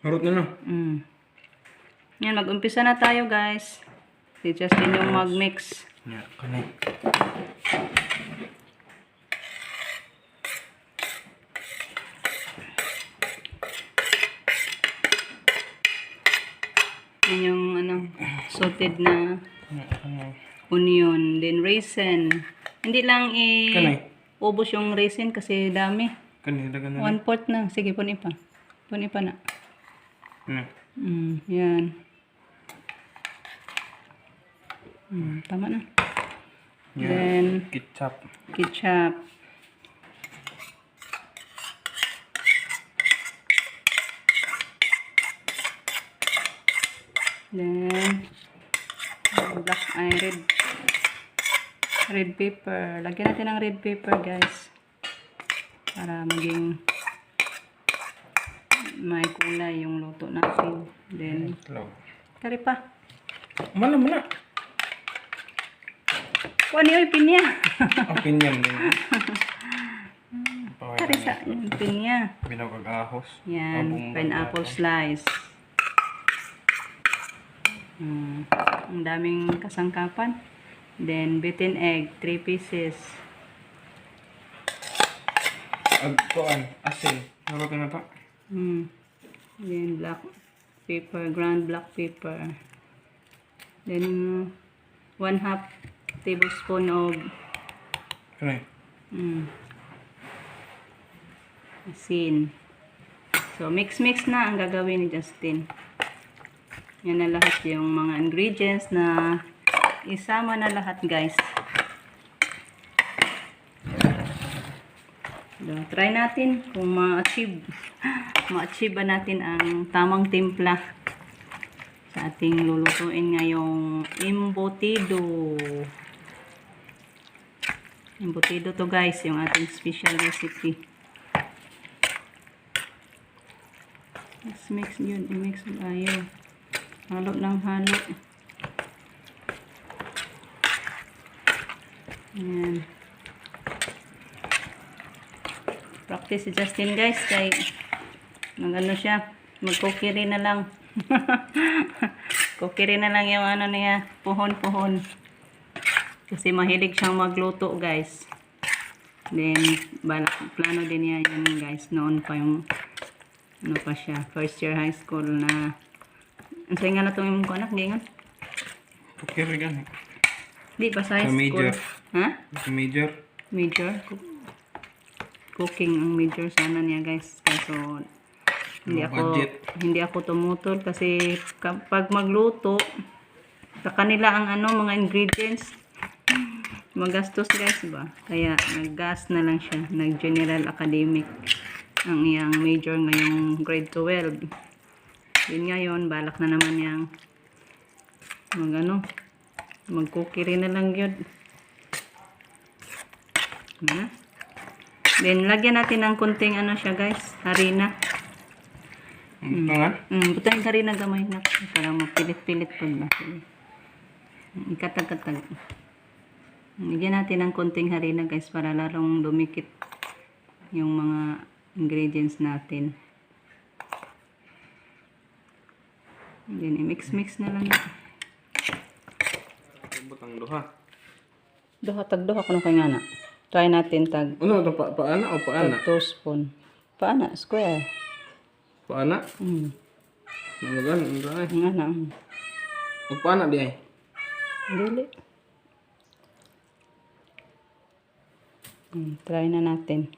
Harot na na. Yan, mag-umpisa na tayo guys. Si Justin yung mag-mix. Yeah, kanay. Yan yung sauteed na Kanay. onion, then raisin. Hindi lang Kanay. ubos yung raisin kasi dami. Kanay, dagan na. 1/4 na. Sige, puni pa. Puni pa na. Ano? Yan. Tama na. Then, Ketchup. ketchup. Then, red pepper. Lagyan natin ng red pepper, guys. Para maging may kulay yung luto natin. Then, kari pa. Mana. Kung ano yung pinya? Opinion din. Kari sa yung pinya. Binawag-ahos. Yan, pineapple slice. Ang daming kasangkapan. Then, beaten egg, 3 pieces. Agpuan, asin. Harot na pa. Then, black pepper, ground black pepper. Then, 1/2 tablespoon of Kanay. asin. So, mix na ang gagawin ni Justin. Yan na lahat yung mga ingredients na isama na lahat, guys. So, try natin kung ma-achieve ba natin ang tamang timpla sa ating lulutuin ngayong embutido. Embutido to, guys, yung ating special recipe. Let's mix yun. I-mix tayo. Halo ng halo. Ayan. Practice si Justin, guys. Kaya mag-ano siya. Mag-cookery na lang. Cookery na lang yung niya. Puhon. Kasi mahilig siyang magluto, guys. Then, plano din niya yan, guys. Noon pa yung pa siya. First year high school na ang sayo nga na itong imong anak, di nga? Okay, gan. Di pa sa high school. Major. Ha? Major. Major? Cooking ang major sana niya, guys. Kaso, hindi ako tumutol kasi kapag magluto, sa kanila ang mga ingredients, magastos, guys, ba? Kaya, nag-gas na lang siya. Nag-general academic ang iyang major ngayong grade 12. Yun ngayon, balak na naman yung mag-cookery na lang yun. Then, lagyan natin ng kunting siya, guys, harina. Butang harina gamay na para mapilit-pilit po ba. Ikatag-katag. Lagyan natin ng kunting harina, guys, para lalong dumikit yung mga ingredients natin. Then, i-mix na lang. Butang duha. Duha kuno kay ngana. Try natin tag. Ano ito? Paana o paana? 2 spoon. Paana, square. Paana? Nalagan, ay. Ngana. O paana di ay? Dili. Try na natin.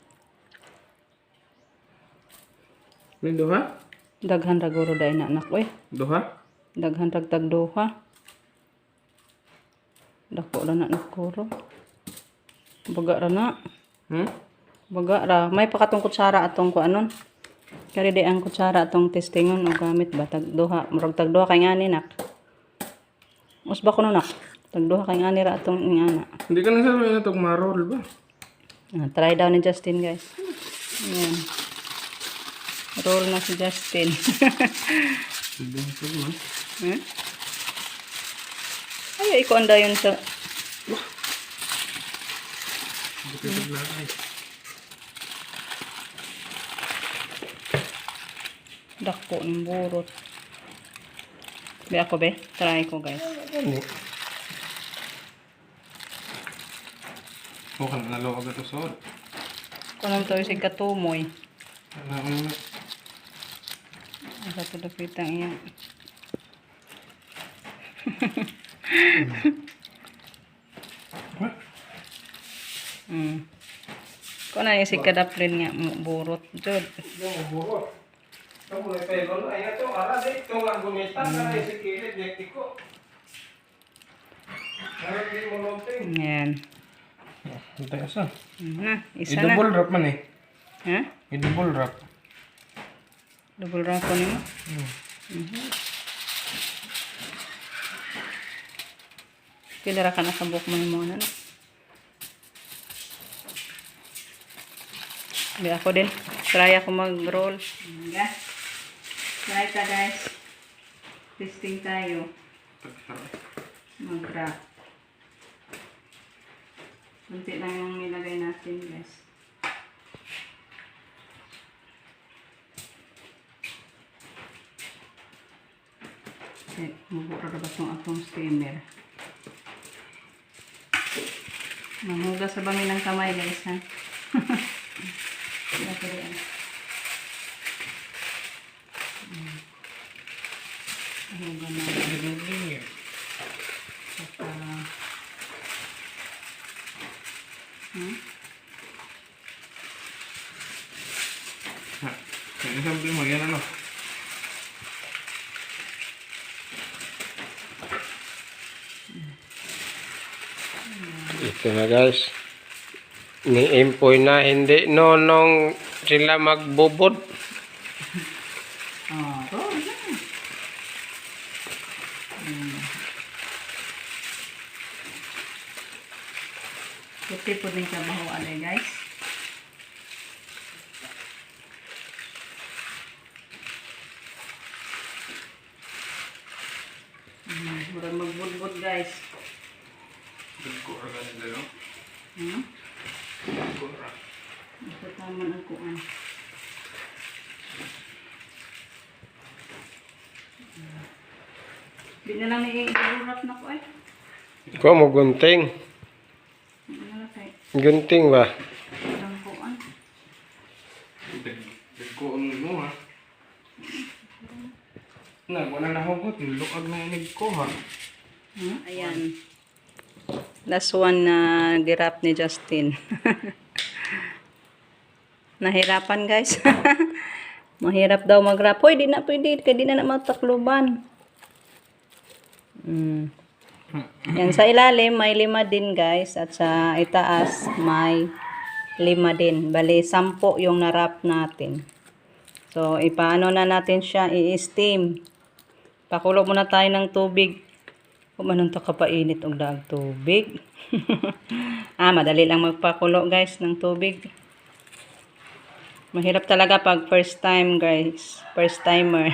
May duha? Daghan ra guro dai na anak oy. Duha? Daghan rag tag duha. Dako ra na nakuro. Baga ra na. Baga ra. May pakatong kutsara atong kuanon. Kari di ang kutsara atong testingon o gamit ba tag duha. Murag tag duha kay ngani nak. Usba ko no nak. Tag duha kay ngani ra atong ingana. Hindi ka nang sabi na itong marol ba? Try daw ni Justin, guys. Ayan. Roll na si Justin. Ayaw, ikaw anda yun sa... Dako ng burot. Be ako be. Try ko guys. Bukan nalaw agad to sod. Kunang to isig katumoy. Ano? Asa to dapitang iya. Kuna isig kadaplin nga burot jud. Yung burot. Kamu may paygon ay ato ara dito nga gumitan ka sa kilid diktiko. Ara di mo lopeng. Yan. Hintay asa. Na, isa na. I-double wrap man eh. Ha? I-double wrap. Double wrap ko nimo. Pila ka na sa buhok mo muna no. Di ako din. Try ako mag-roll. Try ta guys. Testing tayo. Mag-wrap. Kunti lang yung nilagay natin guys. Okay, mabura na ba itong akong steamer? Mahugas sa bami ng kamay guys ha. Kaya pala yan. Mahugas na. Saka Ini sampai bagian ano? Ito na guys. Ni-impoy na hindi nung sila magbubod. roll na. Puti po din trabaho alay guys. Murag magbudbud guys. Dagko ra gani dayo. Dagko ra. Ito tama ang kuan. Di na lang i-wrap na ko eh. Ko mo gunting. Ano na kay Gunting ba? ang kuan. Dagko mo ha. Na, wala na hugot. Lukag na inig ko ha. Ayan. Last one na dirap ni Justin. Nahirapan guys. Mahirap daw mag-wrap. Hoy, di na pwede. Kaya di na matakluban. Yan sa ilalim may 5 din guys. At sa itaas may 5 din. Bali 10 yung na-wrap natin. So ipaano na natin siya i-steam. Pakulo muna tayo ng tubig. Kung anong kapainit og daag tubig. Madali lang magpakulo guys ng tubig. Mahirap talaga pag first time guys. First timer.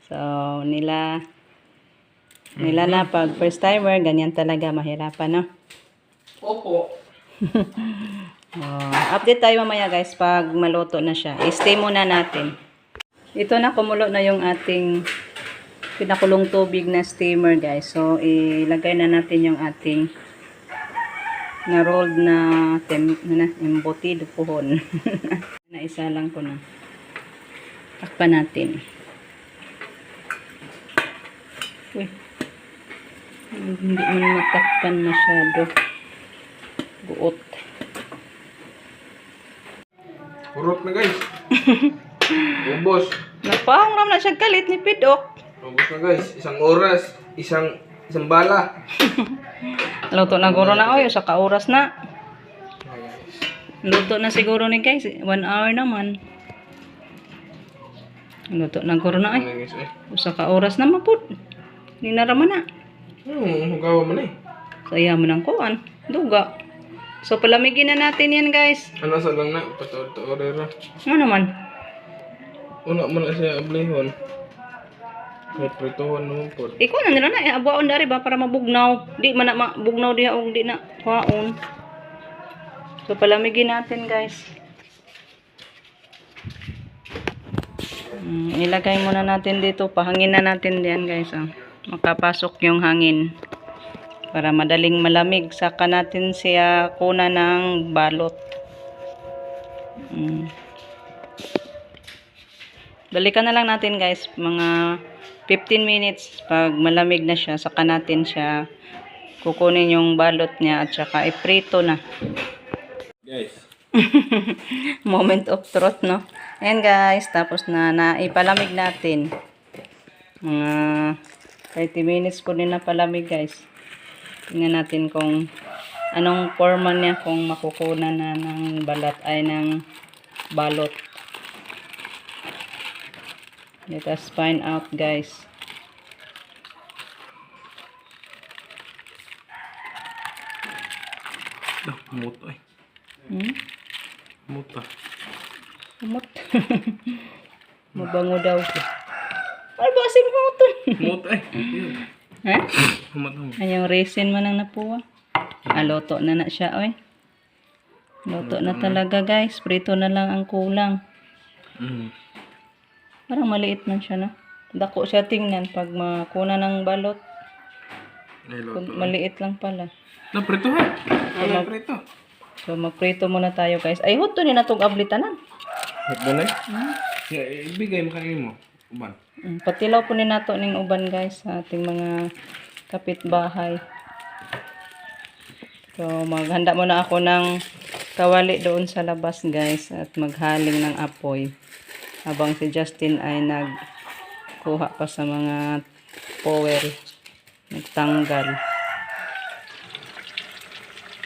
So nila na pag first timer ganyan talaga mahirapan no. Opo. Update tayo mamaya guys pag maluto na siya. I-steam muna natin. Ito na kumulo na yung ating pinakulong tubig na steamer guys. So ilagay na natin yung ating na rolled na embutido pohon. Na isa lang ko na. Takpan natin. Uy. Hindi man matakpan masyado. Buot. Urot na guys. Ubos. Napaong na siya kalit ni Pidok. Ubos na guys. Isang oras. Isang bala. Luto na guro na oy, sa kauras na. Luto na siguro ni guys, 1 hour naman. Luto na guro na ay. Sa kauras na mapud. Ni naraman na. Hugawa mo na eh. Kaya mo nang kuan, duga. So palamigin na natin yan guys. Ano sa lang na? Patuod-tuod. Ano naman? Una mo na siya ablihon. May prituhan naman po. Ikaw na nila na, abuaon dari ba para mabugnaw. Di man na mabugnaw diha og di na kuhaon. So palamigin natin guys. Ilagay muna natin dito. Pahangin na natin diyan guys. Oh. Makapasok yung hangin. Para madaling malamig. Saka natin siya kuna ng balot. Balikan na lang natin guys. Mga 15 minutes. Pag malamig na siya, saka natin siya kukunin yung balot niya at saka iprito na. Guys. Moment of truth, no? Ayan guys, tapos na ipalamig natin. Mga 30 minutes po din na palamig guys. Tingnan natin kung anong forma niya, kung makukunan na ng balat ay ng balot. Let us find out guys. Muto eh. Muto. Umot. Mabango daw. Ay, basing hutol. Muto eh. Ha? Muto. Ay, yung resin man ang napuwa. Loto na siya, oy. Loto na talaga, guys. Prito na lang ang kulang. Parang maliit man siya, na. Dako siya tingnan pag makuna ng balot. Maliit lang pala. Prito ha? Ano prito? So, magprito muna tayo, guys. Ay, huto ni natong ablitanan. Huto na eh? Ibigay mo kayo mo. Uban. Patilaw po ni nato ning uban, guys, sa ating mga kapitbahay. So, maghanda muna ako ng kawali doon sa labas, guys, at maghaling ng apoy. Habang si Justin ay nagkuha pa sa mga power. Nagtanggal.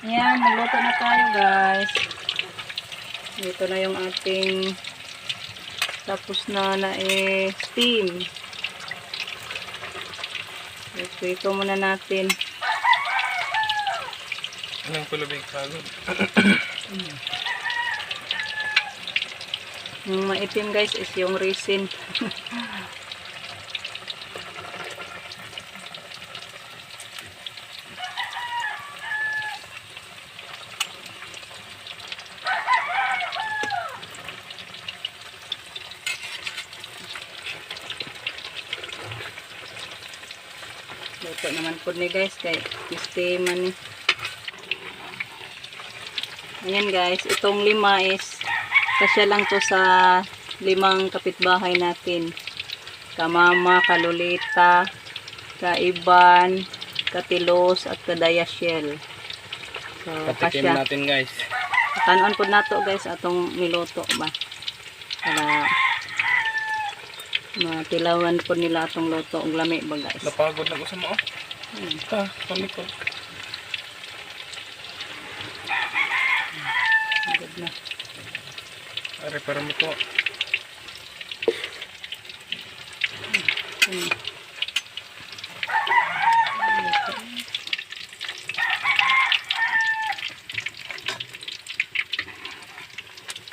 Ayan, magluto na tayo guys. Dito na yung ating tapos na steam. Ito muna natin. Anong kulubig pagod? Yung maitim guys is yung resin. Luto naman po ni guys kay sistema ni. Ayan guys, itong 5 is kasya lang to sa 5 kapitbahay natin. Kamama, Kalulita, Kaiban, Katilos at Kadayashel. So, Patikim kasya. natin guys. Tanon po nato guys atong niluto ba. Para matilawan po nila atong luto og lami ba guys. Napagod na ko sa mo. Palikod. Good na. Are para mo to.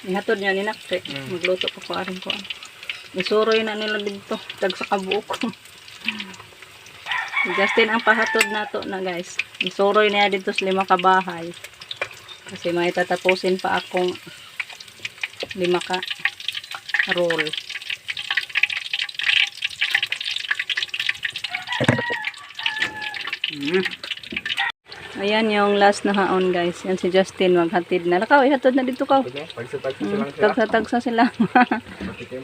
Ihatod niya ni Nakte. Magluto pa ko arin ko. Isuroy na nila dito. Tag sa kabuok. Justin ang pahatod nato na guys. Isuroy niya dito sa 5 kabahay. Kasi may tatapusin pa akong 5 ka roll. Ayan yung last na haon guys. Yan si Justin maghatid na. Lakaw, ihatod na dito ka. Tagsa sila.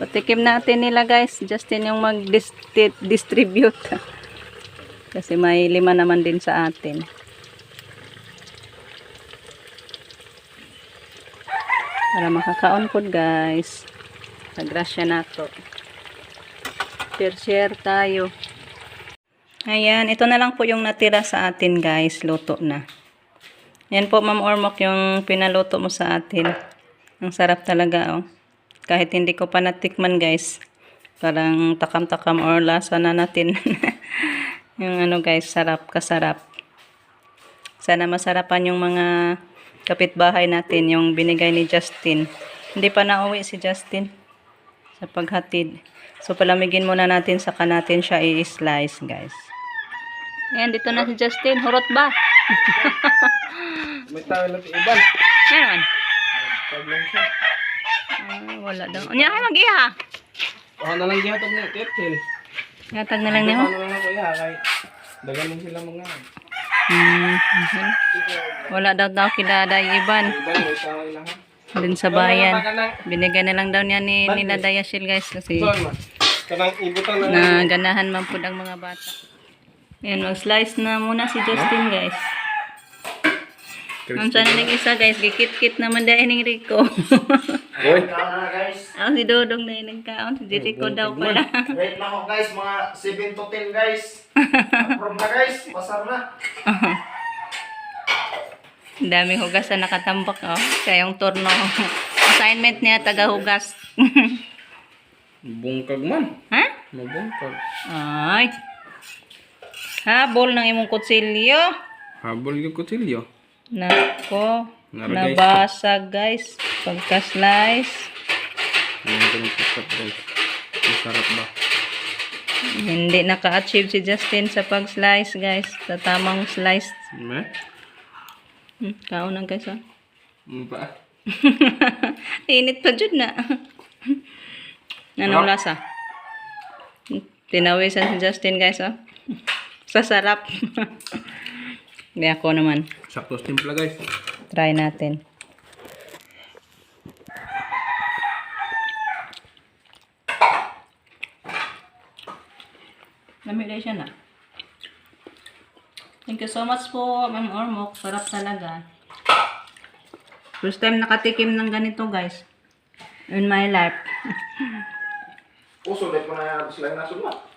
Patikim natin nila guys. Justin yung mag-distribute. Kasi may 5 naman din sa atin. Para makakaon po guys. Pagrasya nato. Share tayo. Ayan, ito na lang po yung natira sa atin guys. Luto na. Yan po Ma'am Ormoc yung pinaluto mo sa atin. Ang sarap talaga oh. Kahit hindi ko pa natikman guys. Parang takam-takam or lasa na natin. Yung ano guys, sarap, kasarap. Sana masarapan yung mga kapitbahay natin yung binigay ni Justin. Hindi pa nauwi si Justin sa paghatid. So palamigin muna natin saka natin siya i-slice guys. Ayan, dito na si Justin. Hurot ba? May tawag natin iban. Ayan. Tawag lang siya. Wala daw. Anya, ay mag-iha. Ako na lang gihatog ni Ketchel. Yatag na lang niyo. Ano lang ako ya kay dagamin sila mga. Wala daw kilala yung iban. Iban mo sa ilaha. Din sa bayan. Binigay na lang daw niya ni nila Dayashil guys kasi Son ma. Kanang ibutan na. na ganahan man po ang mga bata. Ayan, mag-slice na muna si Justin guys. Ang sana nag-isa guys, gikit-kit naman dahil ni Rico. Oy. Guys, Ang si Dodong na yung nagkaon, si Rico daw pala. wait na ako guys, mga 7 to 10 guys. Approve na guys, pasar na. Ang daming hugas na nakatambak oh. Kaya yung turno. Assignment niya, taga-hugas. Bungkag man. Ha? Mabungkag. Ay. Habol ng imong kutsilyo. Habol yung kutsilyo. Nako. Nara, guys. Nabasag guys. Pagka-slice. Ayan ko nagkasap guys. Masarap ba? Hindi naka-achieve si Justin sa pag-slice guys. Sa tamang slice. Me? Kaunan guys ah. Ano pa? Init pa dyan na. Anong lasa? Tinawisan si Justin guys oh. Sa sarap. Hindi ako naman. Sakto timpla guys. Try natin. Lamig siya na. Thank you so much po, Ma'am Ormoc. Sarap talaga. First time nakatikim ng ganito, guys. In my life. Uso, ulit mo na yan sila nasunod.